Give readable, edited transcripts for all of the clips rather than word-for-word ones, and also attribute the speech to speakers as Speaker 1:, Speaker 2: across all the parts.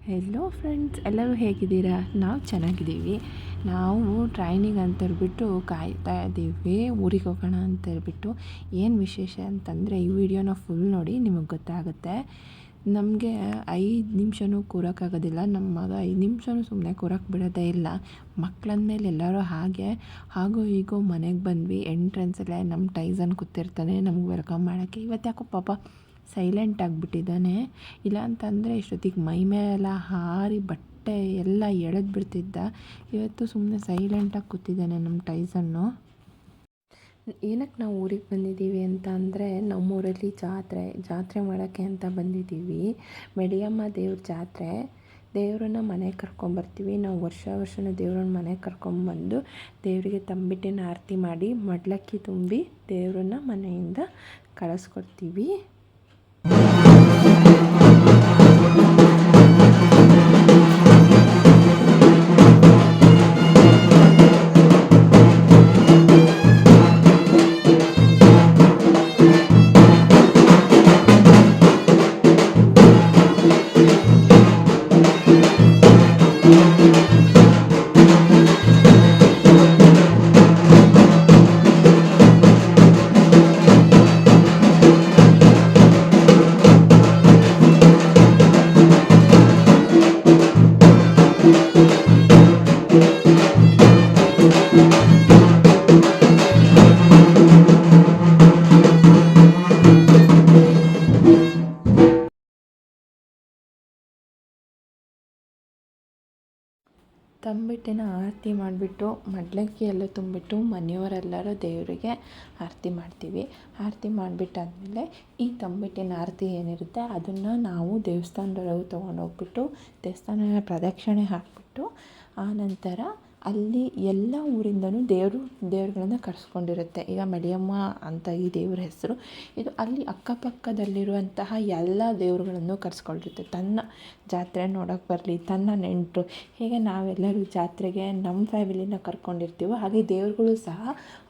Speaker 1: Hello friends, ಎಲ್ಲರೂ ಹೇಗಿದ್ದೀರಾ? ನಾವು ಚೆನ್ನಾಗಿದ್ದೀವಿ. ನಾವು ಟ್ರೈನಿಗೆ ಅಂತೇಳ್ಬಿಟ್ಟು ಕಾಯ್ತಾ ಇದ್ದೀವಿ, ಊರಿಗೆ ಹೋಗೋಣ ಅಂತೇಳ್ಬಿಟ್ಟು. ಏನು ವಿಶೇಷ ಅಂತಂದರೆ ಈ ವಿಡಿಯೋನ ಫುಲ್ ನೋಡಿ, ನಿಮಗೆ ಗೊತ್ತಾಗುತ್ತೆ. ನಮಗೆ 5 ನಿಮಿಷನೂ ಕೂರೋಕ್ಕಾಗೋದಿಲ್ಲ. ನಮ್ಮ ಮಗ 5 ನಿಮಿಷನೂ ಸುಮ್ಮನೆ ಕೂರೋಕ್ಕೆ ಬಿಡೋದೇ ಇಲ್ಲ. ಮಕ್ಕಳಂದಮೇಲೆ ಎಲ್ಲರೂ ಹಾಗೂ ಹೀಗೂ ಮನೆಗೆ ಬಂದ್ವಿ. ಎಂಟ್ರೆನ್ಸಲ್ಲೇ ನಮ್ಮ ಟೈಸನ್ ಕೂತಿರ್ತಾನೆ ನಮ್ಗೆ ವೆಲ್ಕಮ್ ಮಾಡೋಕ್ಕೆ. ಇವತ್ತು ಯಾಕೋ ಪಾಪ ಸೈಲೆಂಟ್ ಆಗಿಬಿಟ್ಟಿದ್ದಾನೆ. ಇಲ್ಲ ಅಂತಂದರೆ ಇಷ್ಟೊತ್ತಿಗೆ ಮೈ ಮೇಲೆಲ್ಲ ಹಾರಿ ಬಟ್ಟೆ ಎಲ್ಲ ಎಳೆದು ಬಿಡ್ತಿದ್ದ. ಇವತ್ತು ಸುಮ್ಮನೆ ಸೈಲೆಂಟಾಗಿ ಕೂತಿದ್ದಾನೆ ನಮ್ಮ ಟೈಸನ್ನು. ಏನಕ್ಕೆ ನಾವು ಊರಿಗೆ ಬಂದಿದ್ದೀವಿ ಅಂತ ಅಂದರೆ, ನಮ್ಮೂರಲ್ಲಿ ಜಾತ್ರೆ ಮಾಡೋಕ್ಕೆ ಅಂತ ಬಂದಿದ್ದೀವಿ. ಮೆಡಿಯಮ್ಮ ದೇವ್ರ ಜಾತ್ರೆ. ದೇವರನ್ನ ಮನೆಗೆ ಕರ್ಕೊಂಬರ್ತೀವಿ. ನಾವು ವರ್ಷನೂ ದೇವ್ರನ್ನ ಮನೆಗೆ ಕರ್ಕೊಂಬಂದು ದೇವರಿಗೆ ತಂಬಿಟ್ಟಿನ ಆರತಿ ಮಾಡಿ ಮಡ್ಲಕ್ಕಿ ತುಂಬಿ ದೇವರನ್ನ ಮನೆಯಿಂದ ಕಳಿಸ್ಕೊಡ್ತೀವಿ. ತಂಬಿಟ್ಟಿನ ಆರತಿ ಮಾಡಿಬಿಟ್ಟು ಮಡ್ಲಕ್ಕಿ ಎಲ್ಲ ತುಂಬಿಟ್ಟು ಮನೆಯವರೆಲ್ಲರೂ ದೇವರಿಗೆ ಆರತಿ ಮಾಡ್ತೀವಿ. ಆರತಿ ಮಾಡಿಬಿಟ್ಟಾದ್ಮೇಲೆ ಈ ತಂಬಿಟ್ಟಿನ ಆರತಿ ಏನಿರುತ್ತೆ ಅದನ್ನು ನಾವು ದೇವಸ್ಥಾನದೊಳಗೆ ತೊಗೊಂಡೋಗ್ಬಿಟ್ಟು ದೇವಸ್ಥಾನನ ಪ್ರದಕ್ಷಿಣೆ ಹಾಕಿಬಿಟ್ಟು ಆನಂತರ ಅಲ್ಲಿ ಎಲ್ಲ ಊರಿಂದನೂ ದೇವ್ರುಗಳನ್ನು ಕರೆಸ್ಕೊಂಡಿರುತ್ತೆ. ಈಗ ಮೆಡಿಯಮ್ಮ ಅಂತ ಈ ದೇವ್ರ ಹೆಸರು. ಇದು ಅಲ್ಲಿ ಅಕ್ಕಪಕ್ಕದಲ್ಲಿರುವಂತಹ ಎಲ್ಲ ದೇವರುಗಳನ್ನು ಕರೆಸ್ಕೊಂಡಿರುತ್ತೆ. ತನ್ನ ಜಾತ್ರೆ ನೋಡೋಕ್ಕೆ ಬರಲಿ, ತನ್ನ ನೆಂಟರು, ಹೀಗೆ ನಾವೆಲ್ಲರೂ ಜಾತ್ರೆಗೆ ನಮ್ಮ ಫ್ಯಾಮಿಲಿನ ಕರ್ಕೊಂಡಿರ್ತೀವೋ ಹಾಗೆ ದೇವ್ರುಗಳು ಸಹ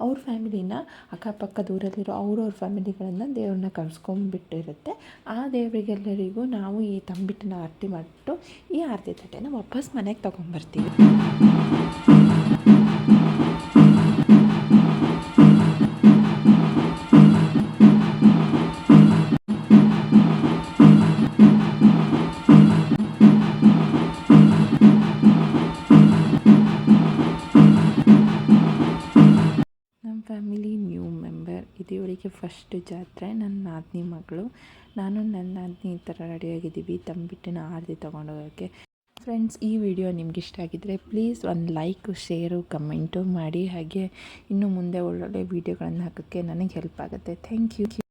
Speaker 1: ಅವ್ರ ಫ್ಯಾಮಿಲಿನ ಅಕ್ಕಪಕ್ಕದ ಊರಲ್ಲಿರೋ ಅವ್ರವ್ರ ಫ್ಯಾಮಿಲಿಗಳನ್ನು ದೇವ್ರನ್ನ ಕರೆಸ್ಕೊಂಡ್ಬಿಟ್ಟಿರುತ್ತೆ. ಆ ದೇವರಿಗೆಲ್ಲರಿಗೂ ನಾವು ಈ ತಂಬಿಟ್ಟಿನ ಆರತಿ ಮಾಡಿಬಿಟ್ಟು ಈ ಆರತಿ ತಟ್ಟೆನ ವಾಪಸ್ ಮನೆಗೆ ತೊಗೊಂಬರ್ತೀವಿ. ನಮ್ಮ ಫ್ಯಾಮಿಲಿ ನ್ಯೂ ಮೆಂಬರ್. ಇದು ಇವಳಿಗೆ ಫಸ್ಟ್ ಜಾತ್ರೆ. ನನ್ನ ನಾದಿನಿ ಮಗಳು. ನಾನು ನನ್ನ ನಾದಿನಿ ಈ ಥರ ರೆಡಿಯಾಗಿದ್ದೀವಿ ತಂಬಿಟ್ಟಿನ ಆರತಿ ತೊಗೊಂಡೋಗೋಕ್ಕೆ. ಫ್ರೆಂಡ್ಸ್, ಈ ವಿಡಿಯೋ ನಿಮ್ಗೆ ಇಷ್ಟ ಆಗಿದ್ದರೆ ಪ್ಲೀಸ್ ಒಂದು ಲೈಕ್, ಶೇರು, ಕಮೆಂಟು ಮಾಡಿ. ಹಾಗೆ ಇನ್ನು ಮುಂದೆ ಒಳ್ಳೊಳ್ಳೆ ವೀಡಿಯೋಗಳನ್ನು ಹಾಕೋಕ್ಕೆ ನನಗೆ ಹೆಲ್ಪ್ ಆಗುತ್ತೆ. Thank you.